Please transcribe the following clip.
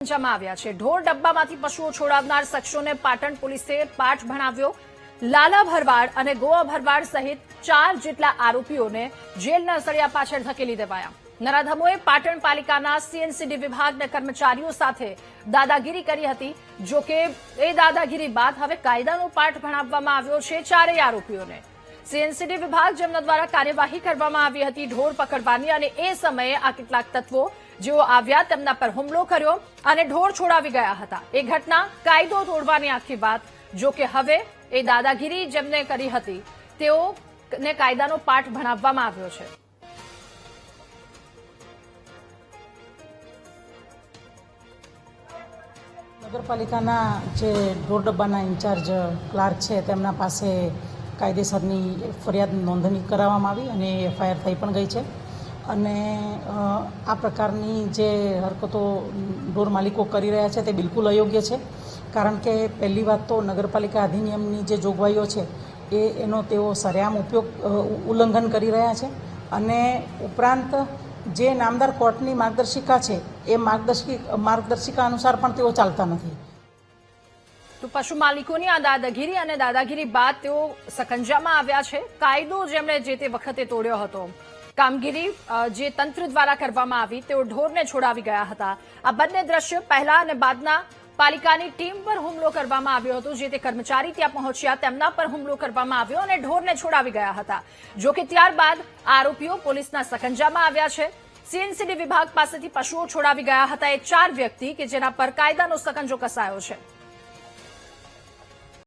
જમા આવ્યા છે। ઢોર ડબ્બામાંથી પશુઓ છોડાવનાર શખ્સોને પાટણ પોલીસે પાઠ ભણાવ્યો। લાલા ભરવાડ અને ગોવા ભરવાડ સહિત 4 જેટલા આરોપીઓને જેલના સળિયા પાછળ ધકેલી દેવાયા। નરાધમોએ પાટણ પાલિકાના સીએનસીડી વિભાગના કર્મચારીઓ સાથે દાદાગીરી કરી હતી। જો કે એ દાદાગીરી બાદ હવે કાયદાનો પાઠ ભણાવવામાં આવ્યો છે ચારેય આરોપીઓને। સીએનસીડી વિભાગ જેમના દ્વારા કાર્યવાહી કરવામાં આવી હતી ઢોર પકડવાની, અને એ સમયે આ કેટલાક તત્વો જેઓ આવ્યા તેમના પર હુમલો કર્યો અને ઢોર છોડાવી ગયા હતા। એ ઘટના કાયદો તોડવાની આખી વાત। જો કે હવે એ દાદાગીરી જેમને કરી હતી તેઓને કાયદાનો પાઠ ભણાવવામાં આવ્યો છે। નગરપાલિકાના જે ઢોર ડબ્બાના ઇન્ચાર્જ ક્લાર્ક છે તેમના પાસે કાયદેસરની ફરિયાદ નોંધણી કરાવવામાં આવી અને એફઆઈઆર થઈ પણ ગઈ છે। અને આ પ્રકારની જે હરકતો ઢોર માલિકો કરી રહ્યા છે તે બિલકુલ અયોગ્ય છે, કારણ કે પહેલી વાત તો નગરપાલિકા અધિનિયમની જે જોગવાઈઓ છે એનો તેઓ સરેઆમ ઉલ્લંઘન કરી રહ્યા છે। અને ઉપરાંત જે નામદાર કોર્ટની માર્ગદર્શિકા છે એ માર્ગદર્શિકા અનુસાર પણ તેઓ ચાલતા નથી। તો પશુ માલિકોની આ દાદાગીરી બાદ તેઓ સકંજામાં આવ્યા છે। કાયદો જેમણે જે તે વખતે તોડ્યો હતો, કામગીરી જે તંત્ર દ્વારા કરવામાં આવી, તેઓ ઢોરને છોડાવી ગયા હતા। આ બંને દ્રશ્ય પહેલા અને બાદના પાલિકાની ટીમ પર હુમલો કરવામાં આવ્યો હતો। જે તે કર્મચારી ત્યાં પહોંચ્યા તેમના પર હુમલો કરવામાં આવ્યો અને ઢોરને છોડાવી ગયા હતા। જો કે ત્યારબાદ આરોપીઓ પોલીસના સકંજામાં આવ્યા છે। સીએનસીડી વિભાગ પાસેથી પશુઓ છોડાવી ગયા હતા એ 4 વ્યક્તિ કે જેના પર કાયદાનો સકંજો કસાયો છે।